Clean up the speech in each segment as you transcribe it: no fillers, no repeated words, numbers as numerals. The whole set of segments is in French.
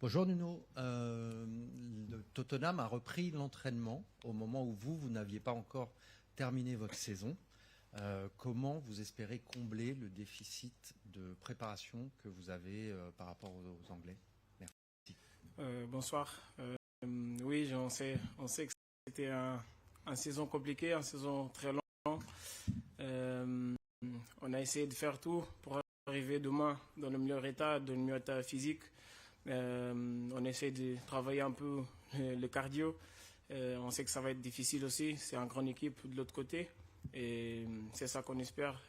Bonjour Nuno. Le Tottenham a repris l'entraînement au moment où vous n'aviez pas encore terminé votre saison. Comment vous espérez combler le déficit de préparation que vous avez par rapport aux Anglais? Merci. Bonsoir. Oui, on sait que c'était une saison compliquée, une saison très longue. On a essayé de faire tout pour arriver demain dans le meilleur état physique. On essaie de travailler un peu le cardio. On sait que ça va être difficile aussi. C'est une grande équipe de l'autre côté. Et c'est ça qu'on espère.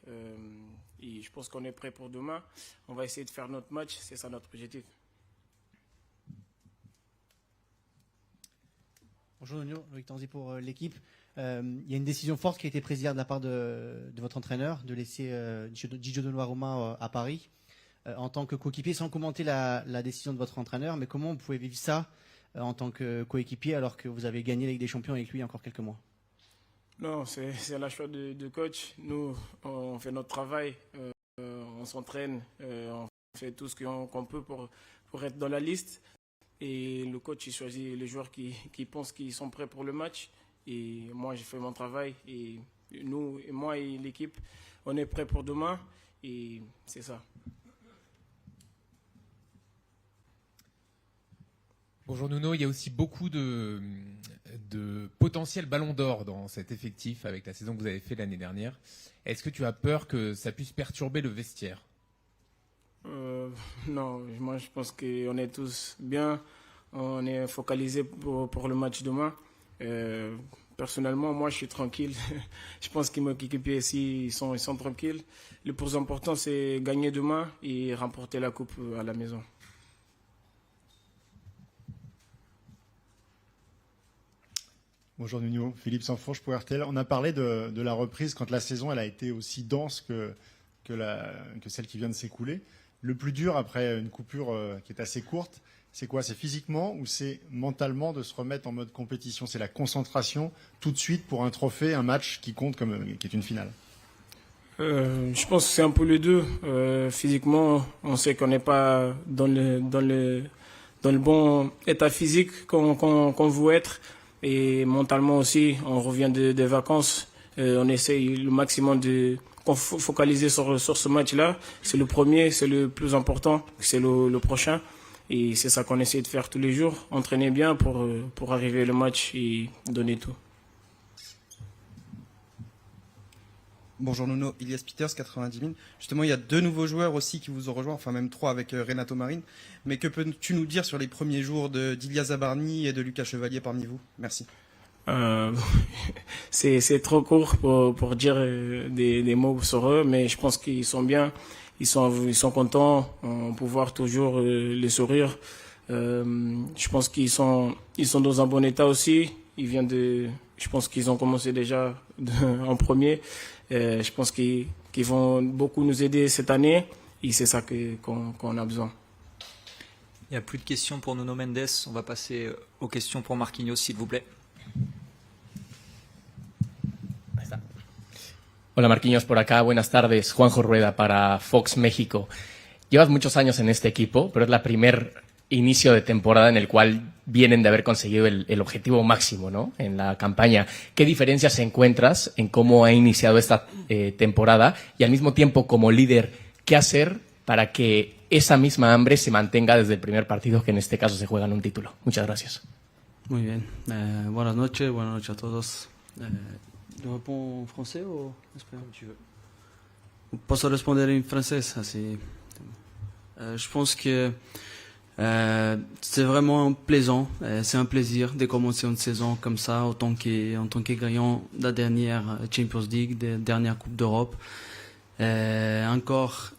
Et je pense qu'on est prêt pour demain. On va essayer de faire notre match. C'est ça notre objectif. Bonjour Nuno, Loïc Tanzi pour l'équipe. Il y a une décision forte qui a été prise hier de la part de votre entraîneur de laisser Gigio Donnarumma à Paris en tant que coéquipier, sans commenter la décision de votre entraîneur. Mais comment vous pouvez vivre ça en tant que coéquipier alors que vous avez gagné la Ligue des Champions avec lui il y a encore quelques mois? Non, c'est la choix de coach. Nous, on fait notre travail, on s'entraîne, on fait tout ce qu'on peut pour être dans la liste. Et le coach, il choisit les joueurs qui pensent qu'ils sont prêts pour le match. Et moi, j'ai fait mon travail. Et nous, et moi et l'équipe, on est prêts pour demain. Et c'est ça. Bonjour Nuno, il y a aussi beaucoup de potentiel ballon d'or dans cet effectif avec la saison que vous avez fait l'année dernière. Est-ce que tu as peur que ça puisse perturber le vestiaire? Non, moi je pense qu'on est tous bien, on est focalisé pour le match demain. Personnellement, moi je suis tranquille. Je pense que mes équipiers ici ils sont tranquilles. Le plus important c'est gagner demain et remporter la coupe à la maison. Bonjour Nuno, Philippe Sanfourche pour RTL. On a parlé de la reprise quand la saison elle a été aussi dense que celle qui vient de s'écouler. Le plus dur après une coupure qui est assez courte, c'est quoi? C'est physiquement ou c'est mentalement de se remettre en mode compétition? C'est la concentration tout de suite pour un trophée, un match qui compte qui est une finale? Je pense que c'est un peu les deux. Physiquement, on sait qu'on n'est pas dans le bon état physique qu'on veut être. Et mentalement aussi, on revient des vacances. On essaye le maximum de focaliser sur ce match-là. C'est le premier, c'est le plus important, c'est le prochain. Et c'est ça qu'on essaie de faire tous les jours, entraîner bien pour arriver au match et donner tout. Bonjour Nuno, Ilias Peters, 90 000. Justement, il y a 2 nouveaux joueurs aussi qui vous ont rejoint, enfin même 3 avec Renato Marin. Mais que peux-tu nous dire sur les premiers jours d'Ilia Zabarni et de Lucas Chevalier parmi vous? Merci. C'est trop court pour dire des mots sur eux, mais je pense qu'ils sont bien, ils sont contents, on peut voir toujours les sourires. Je pense qu'ils sont dans un bon état aussi. Je pense qu'ils ont commencé déjà en premier. Je pense qu'ils vont beaucoup nous aider cette année et c'est ça qu'on a besoin. Il n'y a plus de questions pour Nuno Mendes. On va passer aux questions pour Marquinhos, s'il vous plaît. Hola Marquinhos, por acá, buenas tardes. Juanjo Rueda para Fox México. Llevas muchos años en este equipo, pero es la primer inicio de temporada en el cual vienen de haber conseguido el objetivo máximo, ¿no? En la campaña. ¿Qué diferencias encuentras en cómo ha iniciado esta temporada? Y al mismo tiempo, como líder, ¿qué hacer para que esa misma hambre se mantenga desde el primer partido, que en este caso se juega en un título? Muchas gracias. Muy bien. Buenas noches a todos. Je réponds en français ou en espagnol? Comme tu veux. Posso responder en français, así. Je pense que c'est vraiment plaisant, c'est un plaisir de commencer une saison comme ça en tant que gagnant de la dernière Champions League, de la dernière Coupe d'Europe. Encore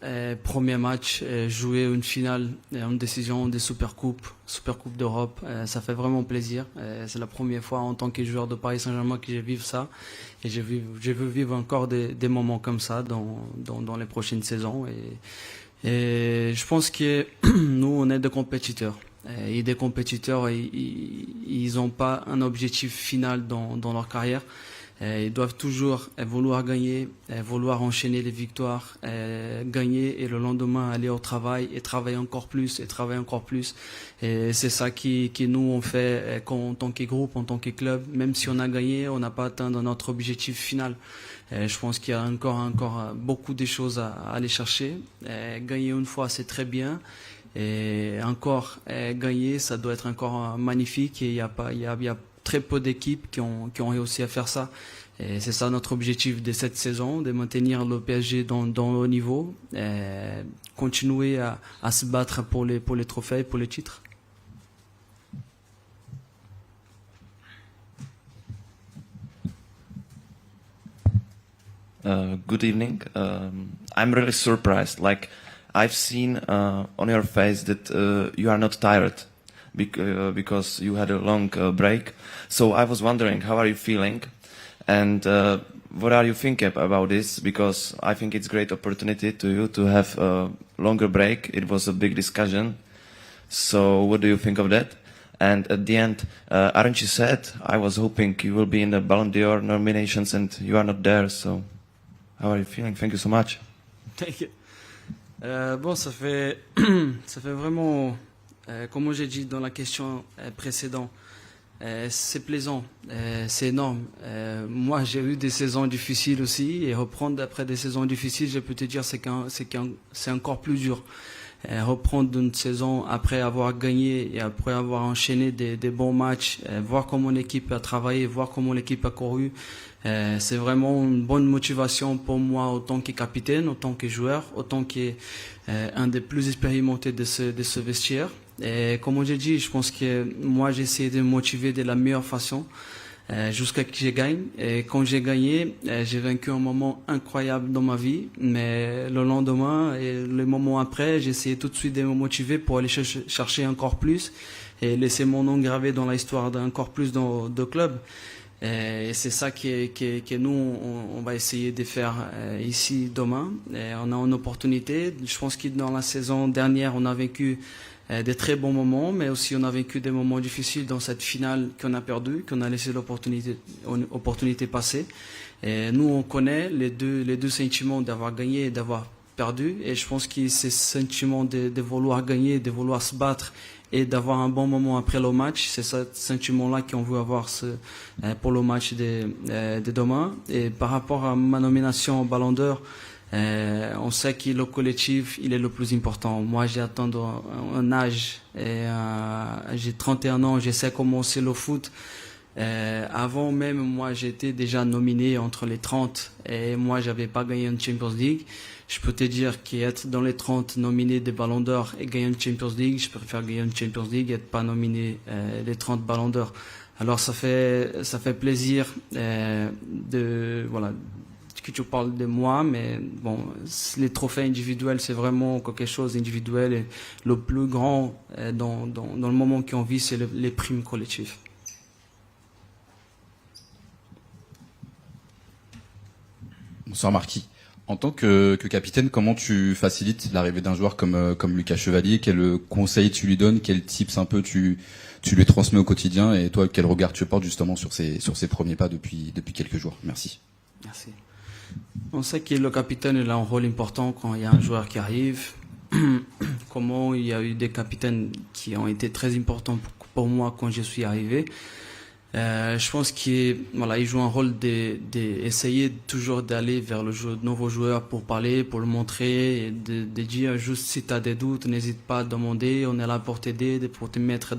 premier match, jouer une finale, une décision de Supercoupe d'Europe, ça fait vraiment plaisir. C'est la première fois en tant que joueur de Paris Saint-Germain que je vis ça et je veux vivre encore des moments comme ça dans les prochaines saisons. Et je pense que nous, on est des compétiteurs. Et des compétiteurs, ils n'ont pas un objectif final dans leur carrière. Ils doivent toujours vouloir gagner, vouloir enchaîner les victoires, gagner et le lendemain aller au travail et travailler encore plus et travailler encore plus. Et c'est ça qui nous on fait en tant que groupe, en tant que club. Même si on a gagné, on n'a pas atteint notre objectif final. Je pense qu'il y a encore beaucoup de choses à aller chercher. Gagner une fois, c'est très bien. Et encore gagner, ça doit être encore magnifique. Et il y a très peu d'équipes qui ont réussi à faire ça. Et c'est ça notre objectif de cette saison, de maintenir le PSG dans le haut niveau, continuer à se battre pour les trophées, pour les titres. Good evening. I'm really surprised. Like, I've seen on your face that you are not tired because you had a long break. So I was wondering, how are you feeling? And what are you thinking about this? Because I think it's a great opportunity to you to have a longer break. It was a big discussion. So what do you think of that? And at the end, aren't you sad? I was hoping you will be in the Ballon d'Or nominations and you are not there. So how are you feeling? Thank you so much. Thank you. Bon, ça fait vraiment, comme j'ai dit dans la question précédente, c'est plaisant, c'est énorme. Moi, j'ai eu des saisons difficiles aussi, et reprendre après des saisons difficiles, je peux te dire, c'est encore plus dur. Reprendre une saison après avoir gagné et après avoir enchaîné des bons matchs, voir comment l'équipe a travaillé, voir comment l'équipe a couru, c'est vraiment une bonne motivation pour moi en tant que capitaine, en tant que joueur, en tant qu'un des plus expérimentés de ce vestiaire. Et comme j'ai dit, je pense que moi j'ai essayé de me motiver de la meilleure façon jusqu'à ce que je gagne. Et quand j'ai gagné, j'ai vaincu un moment incroyable dans ma vie. Mais le lendemain et le moment après, j'ai essayé tout de suite de me motiver pour aller chercher encore plus et laisser mon nom gravé dans l'histoire d'encore plus de clubs. Et c'est ça que nous, on va essayer de faire ici demain. Et on a une opportunité. Je pense que dans la saison dernière, on a vécu des très bons moments, mais aussi on a vécu des moments difficiles dans cette finale qu'on a perdue, qu'on a laissé l'opportunité passer. Et nous, on connaît les deux sentiments d'avoir gagné et d'avoir perdu. Et je pense que c'est ce sentiment de vouloir gagner, de vouloir se battre et d'avoir un bon moment après le match, c'est ce sentiment-là qu'on veut avoir pour le match de demain. Et par rapport à ma nomination au Ballon d'Or, on sait que le collectif, il est le plus important. Moi, j'ai atteint un âge, j'ai 31 ans, je sais comment c'est le foot. Avant même, moi, j'étais déjà nominé entre les 30 et moi, j'avais pas gagné une Champions League. Je peux te dire qu'être dans les 30 nominés des Ballons d'Or et gagner une Champions League, je préfère gagner une Champions League et être pas nominé les 30 Ballons d'Or. Alors ça fait plaisir que tu parles de moi, mais bon, les trophées individuels, c'est vraiment quelque chose d'individuel et le plus grand dans le moment qu'on vit, c'est les primes collectives. Bonsoir Marquis. En tant que capitaine, comment tu facilites l'arrivée d'un joueur comme Lucas Chevalier? Quel conseil tu lui donnes? Quels tips un peu tu lui transmets au quotidien? Et toi, quel regard tu portes justement sur ses premiers pas depuis quelques jours? Merci. Merci. On sait que le capitaine il a un rôle important quand il y a un joueur qui arrive. Comment il y a eu des capitaines qui ont été très importants pour moi quand je suis arrivé. Je pense qu'il joue un rôle d'essayer toujours d'aller vers le nouveau joueur pour parler, pour le montrer, et de dire juste si tu as des doutes, n'hésite pas à demander, on est là pour t'aider, pour te mettre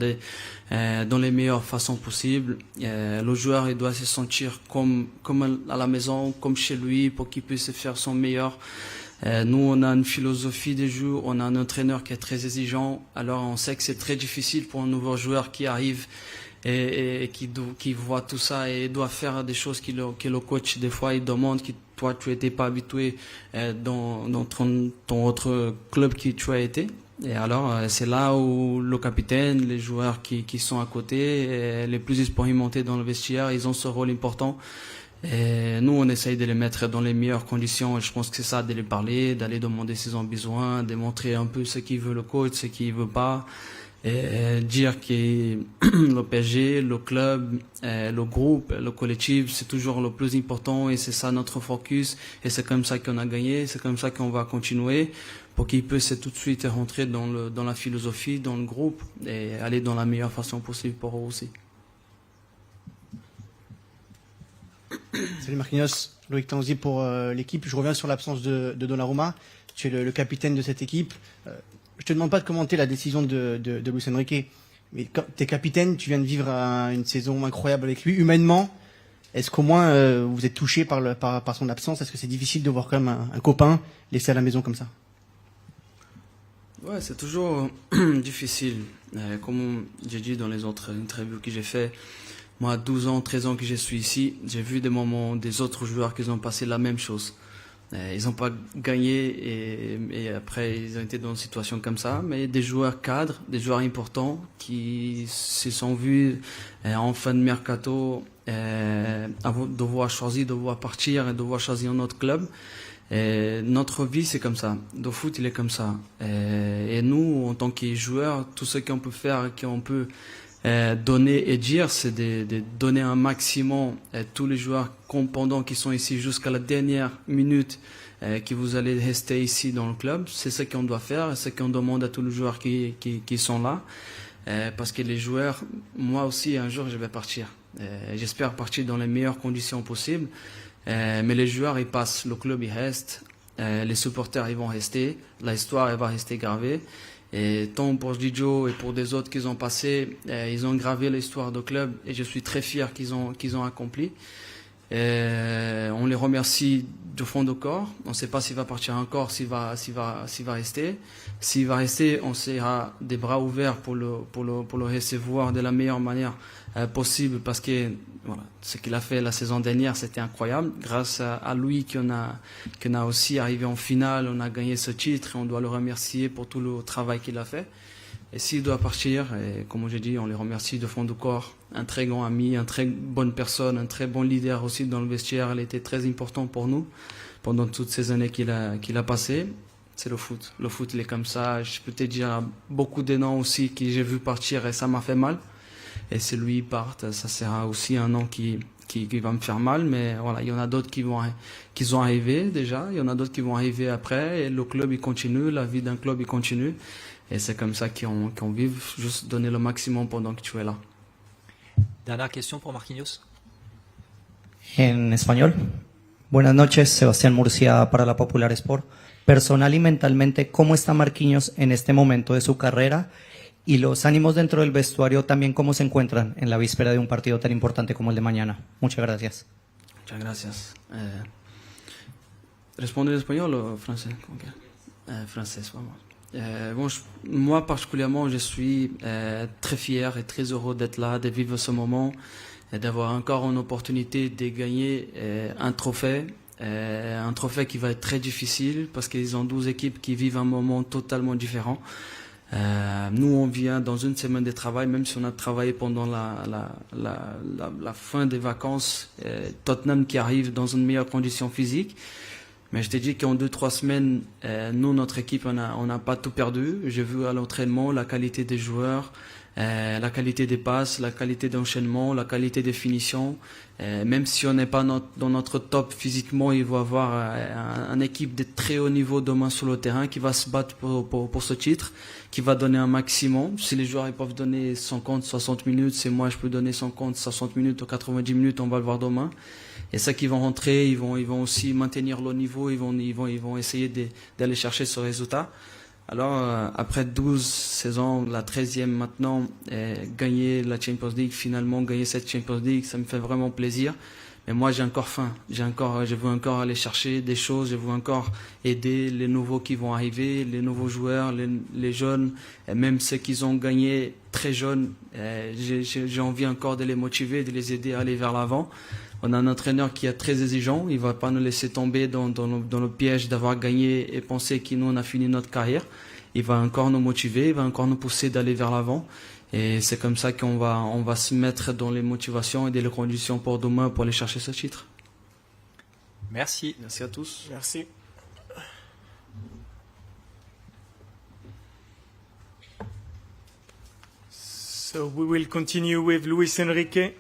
dans les meilleures façons possibles. Le joueur il doit se sentir comme à la maison, comme chez lui, pour qu'il puisse faire son meilleur. Nous, on a une philosophie de jeu, on a un entraîneur qui est très exigeant, alors on sait que c'est très difficile pour un nouveau joueur qui arrive et qui voit tout ça et doit faire des choses que le coach, des fois, il demande que toi, tu n'étais pas habitué dans ton autre club que tu as été. Et alors, c'est là où le capitaine, les joueurs qui sont à côté, les plus expérimentés dans le vestiaire, ils ont ce rôle important. Et nous, on essaye de les mettre dans les meilleures conditions. Et je pense que c'est ça, de les parler, d'aller demander s'ils ont besoin, de montrer un peu ce qu'il veut le coach, ce qu'il veut pas. Et dire que le PSG, le club, le groupe, le collectif, c'est toujours le plus important et c'est ça notre focus. Et c'est comme ça qu'on a gagné, c'est comme ça qu'on va continuer pour qu'il puisse tout de suite rentrer dans la philosophie, dans le groupe et aller dans la meilleure façon possible pour eux aussi. Salut Marquinhos, Loïc Tanzi pour l'équipe. Je reviens sur l'absence de Donnarumma. Tu es le capitaine de cette équipe. Je te demande pas de commenter la décision de Luis Enrique, mais quand tu es capitaine, tu viens de vivre une saison incroyable avec lui. Humainement, est-ce qu'au moins vous êtes touché par son absence? Est-ce que c'est difficile de voir quand même un copain laissé à la maison comme ça? Ouais, c'est toujours difficile. Comme j'ai dit dans les autres interviews que j'ai fait, moi, à 12 ans, 13 ans que je suis ici, j'ai vu des moments des autres joueurs qui ont passé la même chose. Ils n'ont pas gagné et après ils ont été dans une situation comme ça, mais des joueurs cadres, des joueurs importants qui se sont vus en fin de mercato devoir choisir, devoir partir et devoir choisir un autre club. Et notre vie c'est comme ça, le foot il est comme ça. Et nous en tant que joueurs, tout ce qu'on peut faire, qu'on peut donner et dire, c'est de donner un maximum à tous les joueurs pendant qu'ils sont ici jusqu'à la dernière minute que vous allez rester ici dans le club. C'est ce qu'on doit faire et ce qu'on demande à tous les joueurs qui sont là. Parce que les joueurs, moi aussi un jour je vais partir. J'espère partir dans les meilleures conditions possibles. Mais les joueurs ils passent, le club il reste, les supporters ils vont rester, l'histoire elle va rester gravée. Et tant pour Gigio et pour des autres qui ont passé, ils ont gravé l'histoire du club et je suis très fier qu'ils ont accompli. On les remercie du fond du corps. On ne sait pas s'il va partir encore, s'il va rester. S'il va rester, on sera des bras ouverts pour le recevoir de la meilleure manière possible parce que voilà, ce qu'il a fait la saison dernière, c'était incroyable. Grâce à lui qu'on a aussi arrivé en finale, on a gagné ce titre et on doit le remercier pour tout le travail qu'il a fait. Et s'il doit partir, et comme j'ai dit, on le remercie de fond du corps. Un très grand ami, une très bonne personne, un très bon leader aussi dans le vestiaire. Il était très important pour nous pendant toutes ces années qu'il a passées. C'est le foot. Le foot, il est comme ça. Je peux te dire beaucoup de noms aussi que j'ai vu partir et ça m'a fait mal. Et si lui part, ça sera aussi un nom qui va me faire mal. Mais voilà, il y en a d'autres qui sont arrivés déjà. Il y en a d'autres qui vont arriver après. Et le club, il continue. La vie d'un club, il continue. Et c'est comme ça qu'on vit. Juste donner le maximum pendant que tu es là. Dernière question pour Marquinhos. En español. Buenas noches, Sebastián Murcia para la Popular Sport. Personal y mentalmente, ¿cómo está Marquinhos en este momento de su carrera? Y los ánimos dentro del vestuario también, ¿cómo se encuentran en la víspera de un partido tan importante como el de mañana? Muchas gracias. Muchas gracias. Répondre en espagnol ou français? Français, vraiment. Moi, particulièrement, je suis très fier et très heureux d'être là, de vivre ce moment et d'avoir encore une opportunité de gagner un trophée qui va être très difficile parce qu'ils ont 12 équipes qui vivent un moment totalement différent. Nous, on vient dans une semaine de travail, même si on a travaillé pendant la fin des vacances. Tottenham qui arrive dans une meilleure condition physique. Mais je te dis qu'en 2-3 semaines, nous, notre équipe, on n'a pas tout perdu. J'ai vu à l'entraînement la qualité des joueurs, la qualité des passes, la qualité d'enchaînement, la qualité des finitions. Même si on n'est pas dans notre top physiquement, il va y avoir une équipe de très haut niveau demain sur le terrain qui va se battre pour ce titre, qui va donner un maximum. Si les joueurs ils peuvent donner 50, 60 minutes, c'est moi je peux donner 50, 60 minutes ou 90 minutes, on va le voir demain. Et ceux qui vont rentrer, ils vont aussi maintenir le niveau, ils vont essayer d'aller chercher ce résultat. Alors, après 12 saisons, la 13e maintenant, gagner la Champions League, finalement gagner cette Champions League, ça me fait vraiment plaisir. Mais moi, j'ai encore faim. Je veux encore aller chercher des choses, je veux encore aider les nouveaux qui vont arriver, les nouveaux joueurs, les jeunes, et même ceux qui ont gagné très jeunes. J'ai envie encore de les motiver, de les aider à aller vers l'avant. On a un entraîneur qui est très exigeant, il ne va pas nous laisser tomber dans le piège d'avoir gagné et penser que nous on a fini notre carrière. Il va encore nous motiver, il va encore nous pousser d'aller vers l'avant. Et c'est comme ça qu'on va se mettre dans les motivations et dans les conditions pour demain pour aller chercher ce titre. Merci. Merci à tous. Merci. So we will continue with Luis Enrique,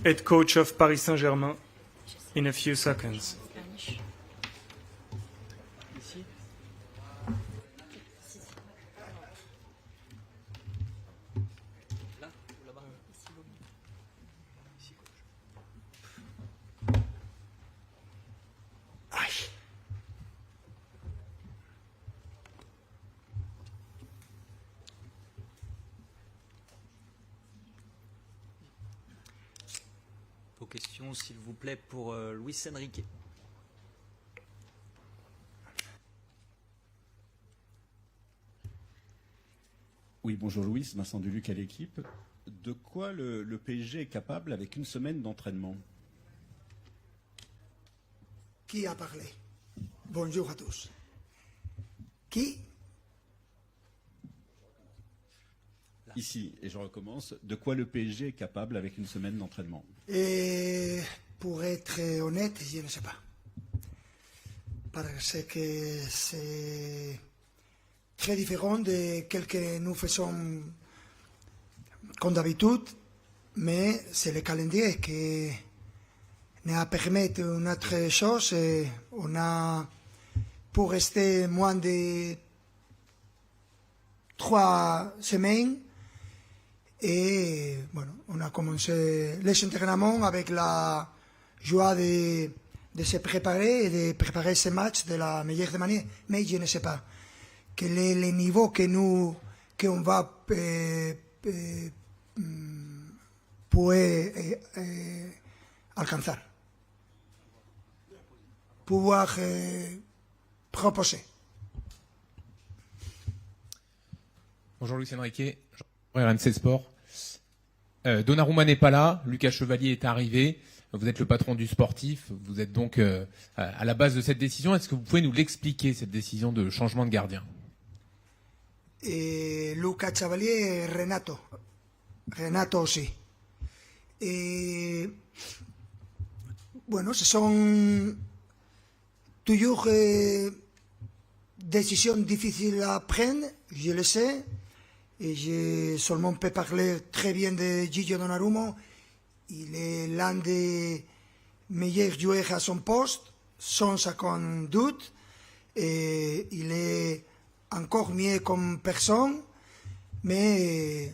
head coach of Paris Saint-Germain, in a few seconds. Vos questions, s'il vous plaît, pour Luis Enrique. Oui, bonjour Louis, Vincent Duluc à l'équipe. De quoi le PSG est capable avec une semaine d'entraînement? Qui a parlé? Bonjour à tous. Qui? Ici, et je recommence, de quoi le PSG est capable avec une semaine d'entraînement? Pour être honnête, je ne sais pas. Parce que c'est très différent de ce que nous faisons comme d'habitude, mais c'est le calendrier qui nous permet une autre chose. On a, pour rester moins de 3 semaines, et bueno, on a commencé les entraînements avec la joie de se préparer et de préparer ce match de la meilleure manière. Mais je ne sais pas quel est le niveau qu'on va pouvoir proposer. Bonjour Luis Enrique, RMC Sport. Donnarumma n'est pas là, Lucas Chevalier est arrivé, vous êtes le patron du sportif, vous êtes donc à la base de cette décision. Est-ce que vous pouvez nous l'expliquer, cette décision de changement de gardien? Lucas Chevalier et Renato aussi. Bueno, ce sont toujours décisions difficiles à prendre, je le sais. Et je seulement peux parler très bien de Gigi Donnarumma. Il est l'un des meilleurs joueurs à son poste, sans aucun doute. Et il est encore mieux comme personne. Mais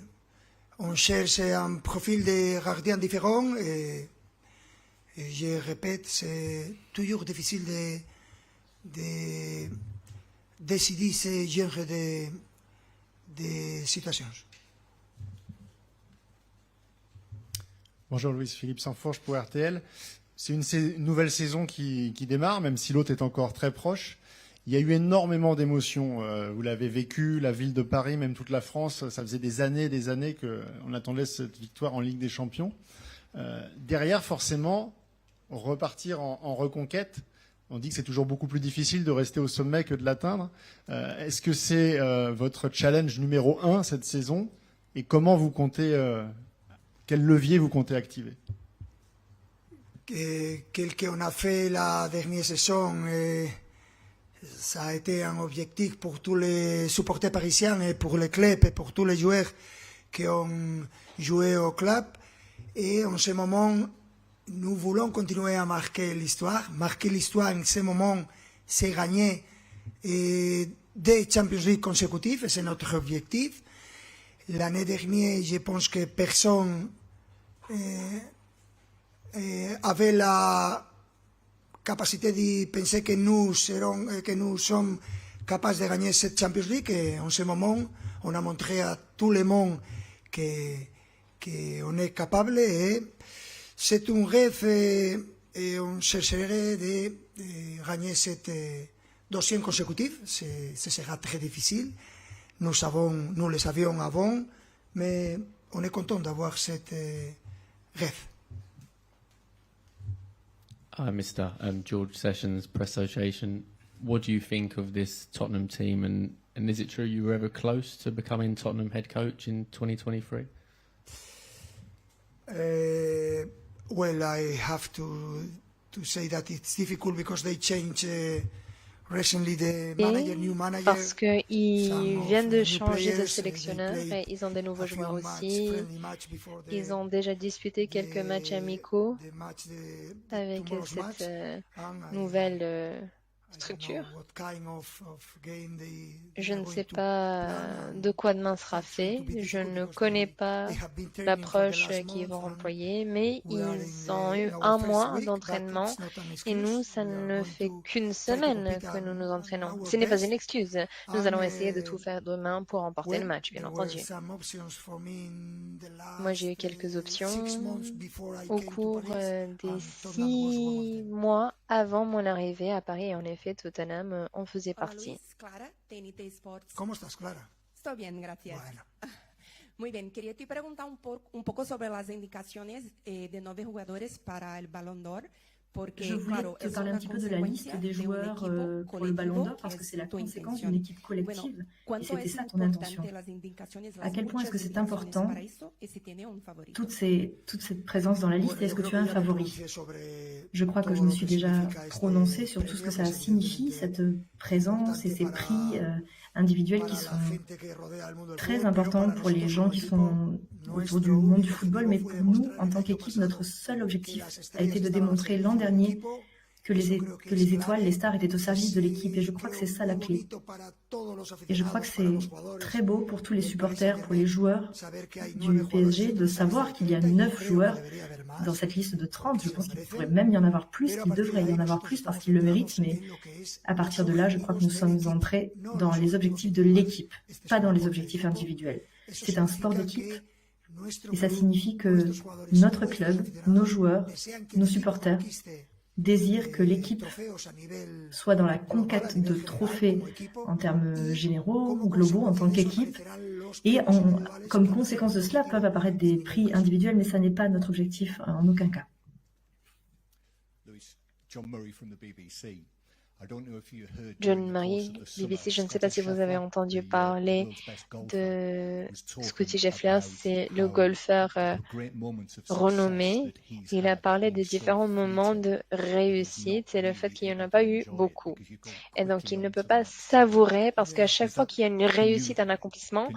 on cherche un profil de gardien différent. Et je répète, c'est toujours difficile de décider ce genre de situations. Bonjour Louis, Philippe Sansfourche pour RTL. C'est une nouvelle saison qui démarre, même si l'autre est encore très proche. Il y a eu énormément d'émotions. Vous l'avez vécu, la ville de Paris, même toute la France. Ça faisait des années qu'on attendait cette victoire en Ligue des Champions. Derrière, forcément, repartir en reconquête. On dit que c'est toujours beaucoup plus difficile de rester au sommet que de l'atteindre. Est-ce que c'est votre challenge numéro 1 cette saison? Et comment vous comptez, quel levier vous comptez activer? Quel qu'on a fait la dernière saison, ça a été un objectif pour tous les supporters parisiens et pour le club et pour tous les joueurs qui ont joué au club. Et en ce moment, nous voulons continuer à marquer l'histoire. Marquer l'histoire en ce moment, c'est gagner des Champions League consécutifs, et c'est notre objectif. L'année dernière, je pense que personne avait la capacité de penser que nous sommes capables de gagner cette Champions League. Et en ce moment, on a montré à tout le monde qu'on est capable. Et c'est un rêve et on chercherait de gagner cette deuxième consécutive. Ce sera très difficile. Nous le savions avant, mais on est content d'avoir cette rêve. Hi, Mr. George Sessions, Press Association. What do you think of this Tottenham team, and is it true you were ever close to becoming Tottenham head coach in 2023? Well, I have to say that it's difficult because they change recently the manager, new manager, parce qu'ils some viennent de new changer de players, sélectionneur they et ils ont des nouveaux a few joueurs match, aussi. friendly match before Ils ont déjà disputé quelques matchs amicaux avec tomorrow's match, cette and nouvelle structure. Je ne sais pas de quoi demain sera fait. Je ne connais pas l'approche qu'ils vont employer, mais ils ont eu un mois d'entraînement et nous, ça ne fait qu'une semaine que nous nous entraînons. Ce n'est pas une excuse. Nous allons essayer de tout faire demain pour remporter le match, bien entendu. Moi, j'ai eu quelques options au cours des 6 mois avant mon arrivée à Paris. En effet, Tottenham en faisait partie. Clara, TNT Sports. ¿Cómo estás, Clara? Estoy bien, gracias. Bueno. Muy bien, quería te preguntar un poco sobre las indicaciones de 9 jugadores para el Ballon d'Or. Je voulais te parler un petit peu de la liste des joueurs pour le Ballon d'Or parce que c'est la conséquence d'une équipe collective et c'était ça ton intention. À quel point est-ce que c'est important toute cette présence dans la liste et est-ce que tu as un favori? Je crois que je me suis déjà prononcée sur tout ce que ça signifie, cette présence et ces prix individuels qui sont très importants pour les gens qui sont autour du monde du football, mais pour nous, en tant qu'équipe, notre seul objectif a été de démontrer l'an dernier que les étoiles, les stars étaient au service de l'équipe et je crois que c'est ça la clé. Et je crois que c'est très beau pour tous les supporters, pour les joueurs du PSG de savoir qu'il y a 9 joueurs dans cette liste de 30. Je pense qu'il pourrait même y en avoir plus, qu'il devrait y en avoir plus parce qu'ils le méritent, mais à partir de là, je crois que nous sommes entrés dans les objectifs de l'équipe, pas dans les objectifs individuels. C'est un sport d'équipe et ça signifie que notre club, nos joueurs, nos supporters désirent que l'équipe soit dans la conquête de trophées en termes généraux ou globaux en tant qu'équipe et comme conséquence de cela peuvent apparaître des prix individuels, mais ça n'est pas notre objectif en aucun cas. John Murray, BBC, je ne sais pas si vous avez entendu parler de Scottie Scheffler, c'est le golfeur renommé. Il a parlé des différents moments de réussite et le fait qu'il n'y en a pas eu beaucoup. Et donc, il ne peut pas savourer parce qu'à chaque fois qu'il y a une réussite, un accomplissement,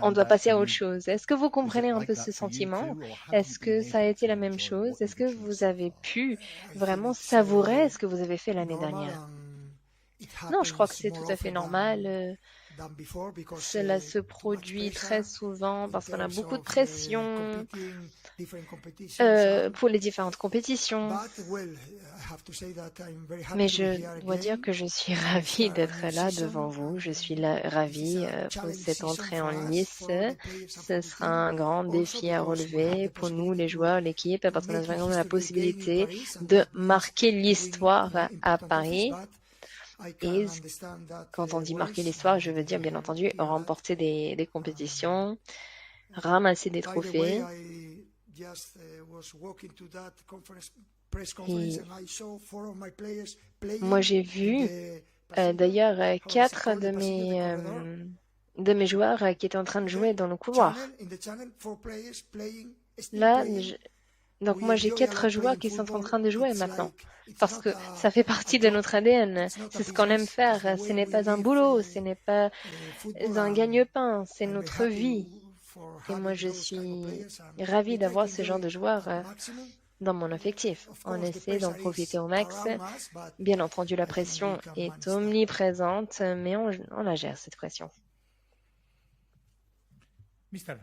on doit passer à autre chose. Est-ce que vous comprenez un peu ce sentiment? Est-ce que ça a été la même chose? Est-ce que vous avez pu vraiment savourer ce que vous avez fait l'année dernière? Non, je crois que c'est tout à fait normal. Cela se produit très souvent parce qu'on a beaucoup de pression pour les différentes compétitions. Mais je dois dire que je suis ravie d'être là devant vous. Je suis ravie pour cette entrée en lice. Ce sera un grand défi à relever pour nous, les joueurs, l'équipe, parce qu'on a vraiment la possibilité de marquer l'histoire à Paris. Et quand on dit marquer l'histoire, je veux dire bien entendu remporter des compétitions, ramasser des trophées. Et moi j'ai vu d'ailleurs 4 de mes joueurs qui étaient en train de jouer dans le couloir. Là, donc moi j'ai 4 joueurs qui sont en train de jouer maintenant. Parce que ça fait partie de notre ADN. C'est ce qu'on aime faire. Ce n'est pas un boulot, ce n'est pas un gagne-pain, c'est notre vie. Et moi je suis ravie d'avoir ce genre de joueurs dans mon effectif. On essaie d'en profiter au max. Bien entendu, la pression est omniprésente, mais on la gère cette pression. Mister,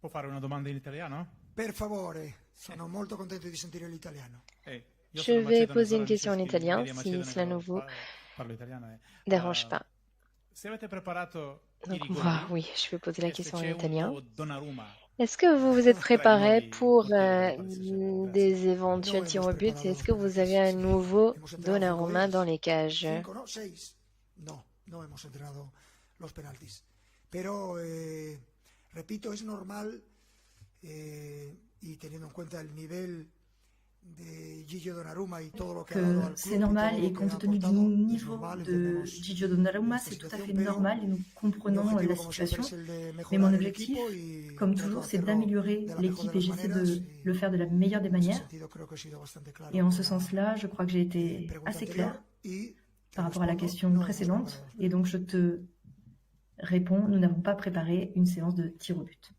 può fare una domanda in italiano? Per favore, sono molto contento di sentire l'italiano. Je vais poser une question en italien, si cela ne vous dérange pas. Donc moi, oui, je vais poser la question en italien. Est-ce que vous vous êtes préparé pour des éventuels tirs au but? Est-ce que vous avez un nouveau Donnarumma dans les cages? No hemos entrenado los penaltis. Pero, repito, es normal y teniendo en cuenta el nivel c'est normal et compte tenu du niveau de Gigio Donnarumma, c'est tout à fait normal et nous comprenons la situation. Mais mon objectif, comme toujours, c'est d'améliorer l'équipe et j'essaie de le faire de la meilleure des manières. Et en ce sens-là, je crois que j'ai été assez clair. par rapport à la question précédente. Et donc, je te réponds, nous n'avons pas préparé une séance de tir au but.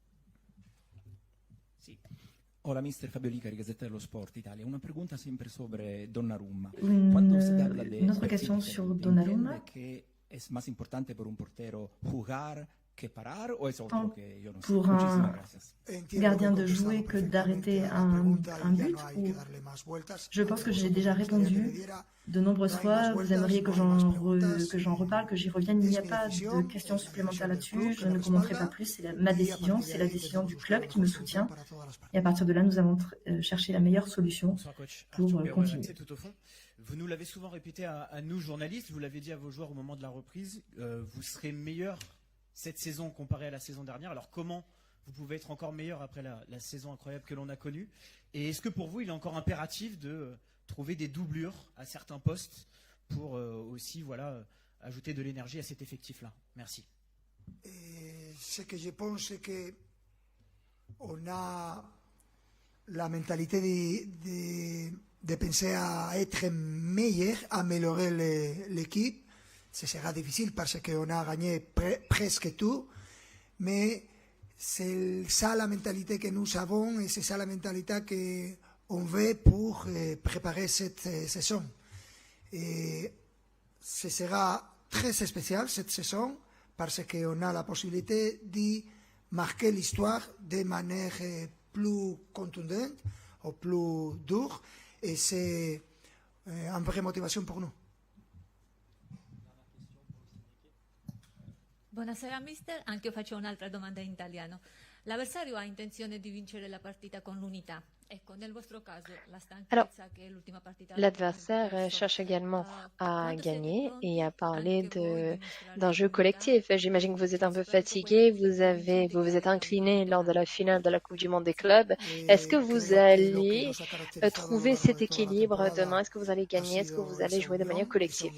Hola, mister Fabio Licari, Gazzetta dello Sport Italia. Una pregunta sempre sobre Donnarumma. Une autre question sur Donnarumma. Que es más importante por un portero jugar que parar o es otro que yo no sé? Pour un gardien de jouer que d'arrêter un but ou... Je pense que j'ai déjà répondu de nombreuses fois. Vous aimeriez que j'en reparle, que j'y revienne. Il n'y a pas de questions supplémentaires là-dessus. Je ne commenterai pas plus. C'est ma décision, c'est la décision du club qui me soutient. Et à partir de là, nous allons chercher la meilleure solution pour continuer. Vous nous l'avez souvent répété à nous journalistes, vous l'avez dit à vos joueurs au moment de la reprise, vous serez meilleur cette saison comparée à la saison dernière. Alors comment vous pouvez être encore meilleur après la saison incroyable que l'on a connue? Et est-ce que pour vous, il est encore impératif de trouver des doublures à certains postes pour aussi ajouter de l'énergie à cet effectif-là? Merci. Ce que je pense, c'est qu'on a la mentalité de penser à être meilleur, améliorer l'équipe. Ce sera difficile parce qu'on a gagné presque tout, mais c'est ça la mentalité que nous avons et c'est ça la mentalité qu'on veut pour préparer cette saison. Et ce sera très spécial cette saison parce qu'on a la possibilité de marquer l'histoire de manière plus contundente ou plus dure et c'est une vraie motivation pour nous. Buonasera mister, anche io faccio un'altra domanda in italiano. L'avversario ha intenzione di vincere la partita con l'unità. Ecco, nel vostro caso la stanchezza che l'ultima partita. L'adversaire cherche également à gagner et à parler d'un jeu collectif. J'imagine que vous êtes un peu fatigué, vous vous êtes incliné lors de la finale de la Coupe du Monde des clubs. Est-ce que vous allez trouver cet équilibre demain? Est-ce que vous allez gagner? Est-ce que vous allez jouer de manière collective?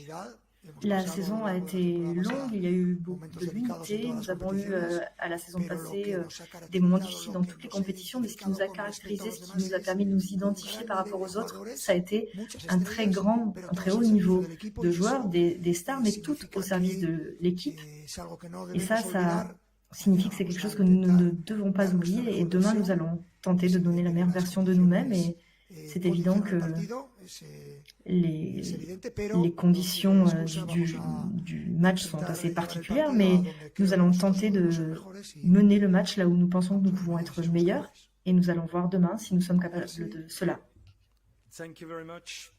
La saison a été longue, il y a eu beaucoup de l'unité. Nous avons eu à la saison passée des moments difficiles dans toutes les compétitions, mais ce qui nous a caractérisé, ce qui nous a permis de nous identifier par rapport aux autres, ça a été un très haut niveau de joueurs, des stars, mais toutes au service de l'équipe. Et ça signifie que c'est quelque chose que nous ne devons pas oublier. Et demain, nous allons tenter de donner la meilleure version de nous-mêmes. Et c'est évident que les conditions du match sont assez particulières, mais nous allons tenter de mener le match là où nous pensons que nous pouvons être meilleurs et nous allons voir demain si nous sommes capables de cela. Thank you very much.